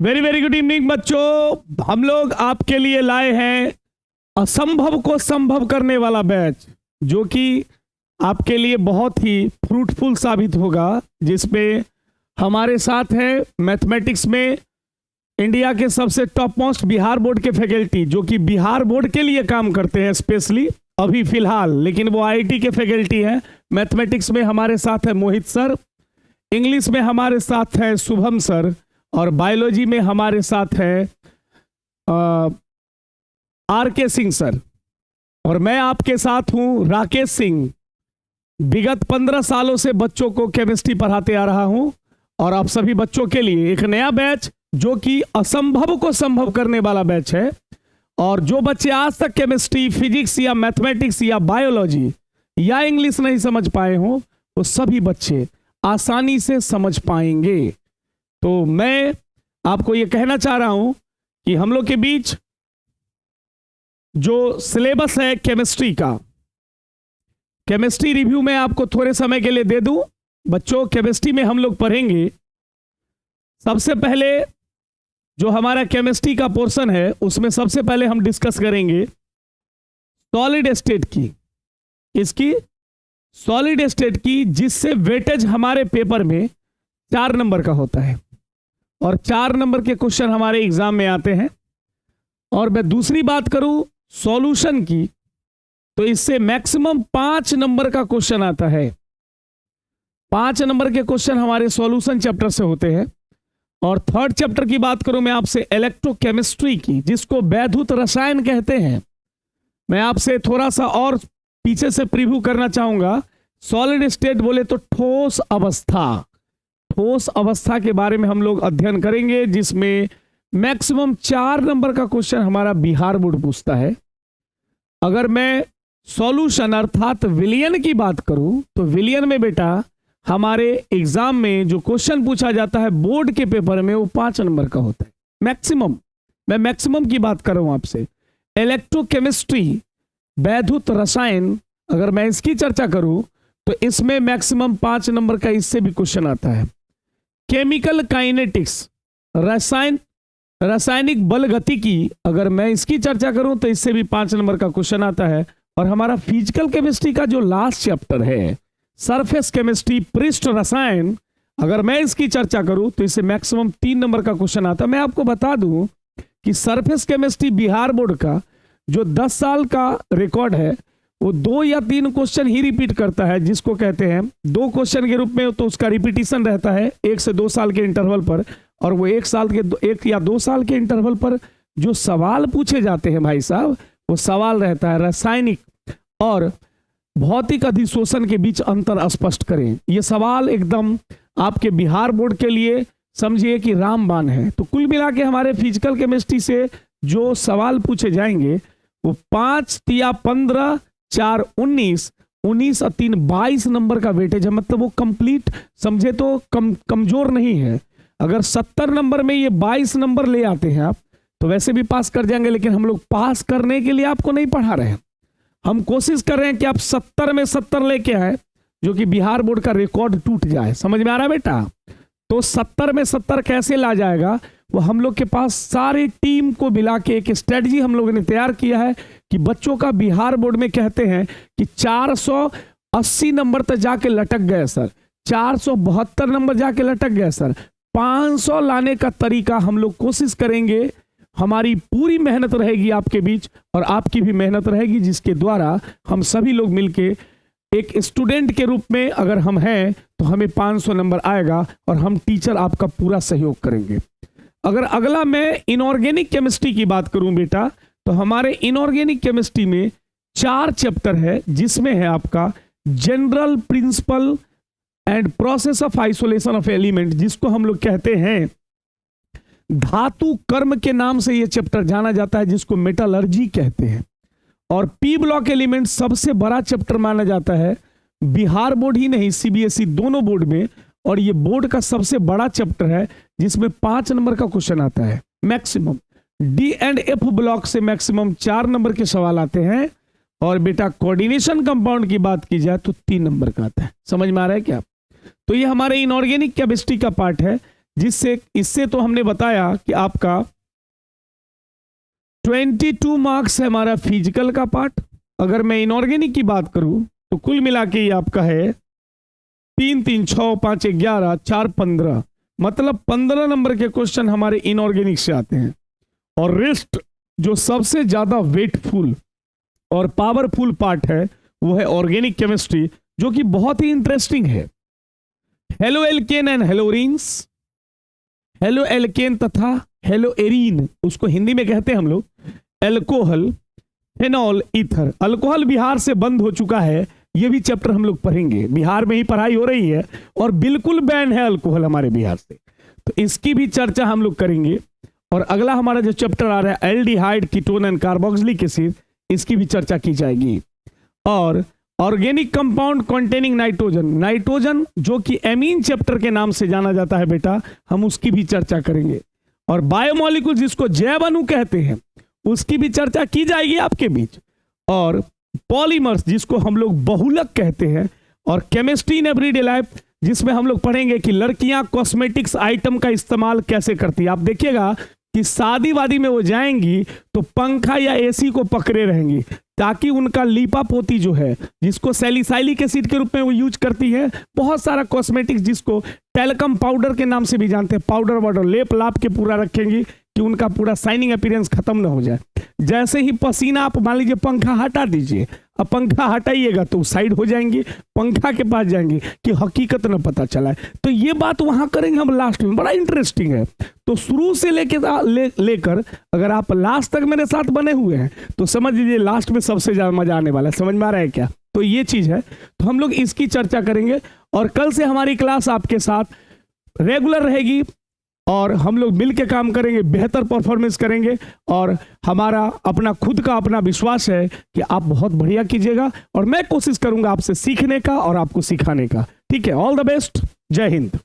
Very very good evening बच्चों। हम लोग आपके लिए लाए हैं असंभव को संभव करने वाला बैच, जो कि आपके लिए बहुत ही फ्रूटफुल साबित होगा, जिसमें हमारे साथ है मैथमेटिक्स में इंडिया के सबसे टॉप मोस्ट बिहार बोर्ड के फैकल्टी, जो कि बिहार बोर्ड के लिए काम करते हैं स्पेशली अभी फिलहाल, लेकिन वो आईआईटी के फैकल्टी हैं। मैथमेटिक्स में हमारे साथ है मोहित सर, इंग्लिश में हमारे साथ है शुभम सर, और बायोलॉजी में हमारे साथ है आर के सिंह सर, और मैं आपके साथ हूं राकेश सिंह। विगत 15 सालों से बच्चों को केमिस्ट्री पढ़ाते आ रहा हूं, और आप सभी बच्चों के लिए एक नया बैच जो कि असंभव को संभव करने वाला बैच है। और जो बच्चे आज तक केमिस्ट्री, फिजिक्स या मैथमेटिक्स या बायोलॉजी या इंग्लिश नहीं समझ पाए हों, वो सभी बच्चे आसानी से समझ पाएंगे। तो मैं आपको ये कहना चाह रहा हूं कि हम लोग के बीच जो सिलेबस है केमिस्ट्री का, केमिस्ट्री रिव्यू में आपको थोड़े समय के लिए दे दूं। बच्चों, केमिस्ट्री में हम लोग पढ़ेंगे सबसे पहले जो हमारा केमिस्ट्री का पोर्शन है, उसमें सबसे पहले हम डिस्कस करेंगे सॉलिड स्टेट की, इसकी सॉलिड स्टेट की, जिससे वेटेज हमारे पेपर में 4 नंबर का होता है, और 4 नंबर के क्वेश्चन हमारे एग्जाम में आते हैं। और मैं दूसरी बात करूं सॉल्यूशन की, तो इससे मैक्सिमम 5 नंबर का क्वेश्चन आता है। 5 नंबर के क्वेश्चन हमारे सॉल्यूशन चैप्टर से होते हैं। और थर्ड चैप्टर की बात करूं मैं आपसे इलेक्ट्रोकेमिस्ट्री की, जिसको वैद्युत रसायन कहते हैं। मैं आपसे थोड़ा सा और पीछे से प्रीव्यू करना चाहूंगा। सॉलिड स्टेट बोले तो ठोस अवस्था, ठोस अवस्था के बारे में हम लोग अध्ययन करेंगे, जिसमें मैक्सिमम 4 नंबर का क्वेश्चन हमारा बिहार बोर्ड पूछता है। अगर मैं सॉल्यूशन अर्थात विलियन की बात करूं, तो विलियन में बेटा हमारे एग्जाम में जो क्वेश्चन पूछा जाता है बोर्ड के पेपर में, वो 5 नंबर का होता है मैक्सिमम। मैं मैक्सिमम की बात कर रहा हूं आपसे। इलेक्ट्रोकेमिस्ट्री, वैद्युत रसायन, अगर मैं इसकी चर्चा करूं तो इसमें मैक्सिमम 5 नंबर का इससे भी क्वेश्चन आता है। केमिकल काइनेटिक्स, रासायनिक बल गतिकी, अगर मैं इसकी चर्चा करूं तो इससे भी 5 नंबर का क्वेश्चन आता है। और हमारा फिजिकल केमिस्ट्री का जो लास्ट चैप्टर है सरफेस केमिस्ट्री, पृष्ठ रसायन, अगर मैं इसकी चर्चा करूं तो इससे मैक्सिमम 3 नंबर का क्वेश्चन आता है। मैं आपको बता दूं कि सरफेस केमिस्ट्री बिहार बोर्ड का जो 10 साल का रिकॉर्ड है, वो 2 या 3 क्वेश्चन ही रिपीट करता है, जिसको कहते हैं 2 क्वेश्चन के रूप में, तो उसका रिपीटिशन रहता है 1 से 2 साल के इंटरवल पर। और वो 1 या 2 साल के इंटरवल पर जो सवाल पूछे जाते हैं भाई साहब, वो सवाल रहता है रासायनिक और भौतिक अधिशोषण के बीच अंतर स्पष्ट करें। ये सवाल एकदम आपके बिहार बोर्ड के लिए समझिए कि रामबाण है। तो कुल मिला के हमारे फिजिकल केमिस्ट्री से जो सवाल पूछे जाएंगे वो 5 या 15, 4 19, 19 और 3 22 नंबर का वेटेज है। मतलब वो कंप्लीट समझे तो कमजोर नहीं है। अगर 70 नंबर में ये 22 नंबर ले आते हैं आप, तो वैसे भी पास कर जाएंगे, लेकिन हम लोग पास करने के लिए आपको नहीं पढ़ा रहे हैं। हम कोशिश कर रहे हैं कि आप 70 में 70 लेके आए, जो कि बिहार बोर्ड का रिकॉर्ड टूट जाए। समझ में आ रहा है बेटा? तो 70 में 70 कैसे ला जाएगा, वो हम लोग के पास सारी टीम को मिला के एक स्ट्रेटजी हम लोगों ने तैयार किया है कि बच्चों का बिहार बोर्ड में कहते हैं कि 480 नंबर तक जाके लटक गए सर, 472 नंबर जाके लटक गए सर। 500 लाने का तरीका हम लोग कोशिश करेंगे। हमारी पूरी मेहनत रहेगी आपके बीच, और आपकी भी मेहनत रहेगी, जिसके द्वारा हम सभी लोग मिलके एक स्टूडेंट के रूप में अगर हम हैं तो हमें 500 नंबर आएगा, और हम टीचर आपका पूरा सहयोग करेंगे। अगर अगला मैं इनऑर्गेनिक केमिस्ट्री की बात करूं बेटा, तो हमारे इनऑर्गेनिक केमिस्ट्री में 4 चैप्टर है, जिसमें है आपका general principle and process of isolation of element, जिसको हम लोग कहते हैं धातु कर्म के नाम से ये चैप्टर जाना जाता है, जिसको मेटालर्जी कहते हैं। और पी ब्लॉक एलिमेंट सबसे बड़ा चैप्टर माना जाता है, बिहार बोर्ड ही नहीं सीबीएसई दोनों बोर्ड में, और ये बोर्ड का सबसे बड़ा चैप्टर है, जिसमें 5 नंबर का क्वेश्चन आता है maximum. D and F block से मैक्सिमम 4 नंबर के सवाल आते हैं। और बेटा कोऑर्डिनेशन कंपाउंड की बात की जाए तो 3 नंबर का आता है। समझ में आ रहा है क्या? तो ये हमारे इनऑर्गेनिक केमिस्ट्री का पार्ट है, जिससे इससे तो हमने बताया कि आपका 22 मार्क्स है हमारा फिजिकल का पार्ट। अगर मैं इनऑर्गेनिक की बात करूं तो कुल मिला के ये आपका है 3 3 6 5 11 4 15, मतलब 15 नंबर के क्वेश्चन हमारे इनऑर्गेनिक से आते हैं। और रेस्ट जो सबसे ज्यादा वेटफुल और पावरफुल पार्ट है वो है ऑर्गेनिक केमिस्ट्री, जो कि बहुत ही इंटरेस्टिंग है। Halo alkane and haloarenes, halo alkane तथा हेलो एरीन, उसको हिंदी में कहते हैं हम लोग alcohol, phenol, ether. Alcohol Bihar से बंद हो चुका है, ये भी चैप्टर हम लोग पढ़ेंगे। बिहार में ही पढ़ाई हो रही है और बिल्कुल बैन है अल्कोहल हमारे बिहार से, तो इसकी भी चर्चा हम लोग करेंगे। और अगला हमारा जो चैप्टर आ रहा है aldehyde, ketone and carboxylic acid, इसकी भी चर्चा की जाएगी। और organic compound containing nitrogen, nitrogen जो कि एमीन चैप्टर के नाम से जाना जाता है बेटा, हम उसकी भी चर्चा करेंगे। और बायोमोलिक्यूल जिसको जैव अणु कहते हैं, उसकी भी चर्चा की जाएगी आपके बीच। और पॉलीमर्स जिसको हम लोग बहुलक कहते हैं, और केमिस्ट्री इन एवरीडे लाइफ जिसमें हम लोग पढ़ेंगे कि लड़कियां कॉस्मेटिक्स आइटम का इस्तेमाल कैसे करती है। आप देखिएगा कि शादी वादी में वो जाएंगी तो पंखा या एसी को पकड़े रहेंगी, ताकि उनका लीपा पोती जो है, जिसको सैलिसाइलिक एसिड के रूप में वो यूज करती है, बहुत सारा कॉस्मेटिक्स जिसको टेल्कम पाउडर के नाम से भी जानते हैं, पाउडर वाउडर लेप लाप के पूरा रखेंगी कि उनका पूरा शाइनिंग अपीयरेंस खत्म ना हो जाए। जैसे ही पसीना, आप मान लीजिए पंखा हटा दीजिए, अब पंखा हटाइएगा तो साइड हो जाएंगी, पंखा के पास जाएंगी कि हकीकत न पता चला है। तो ये बात वहां करेंगे हम लास्ट में, बड़ा इंटरेस्टिंग है। तो शुरू से लेकर अगर आप लास्ट तक मेरे साथ बने हुए हैं तो समझ लीजिए लास्ट में सबसे ज्यादा मजा आने वाला है। समझ में आ रहा है क्या? तो ये चीज है, तो हम लोग इसकी चर्चा करेंगे। और कल से हमारी क्लास आपके साथ रेगुलर रहेगी और हम लोग मिल के काम करेंगे, बेहतर परफॉर्मेंस करेंगे। और हमारा अपना खुद का अपना विश्वास है कि आप बहुत बढ़िया कीजिएगा, और मैं कोशिश करूंगा आपसे सीखने का और आपको सिखाने का। ठीक है, ऑल द बेस्ट, जय हिंद।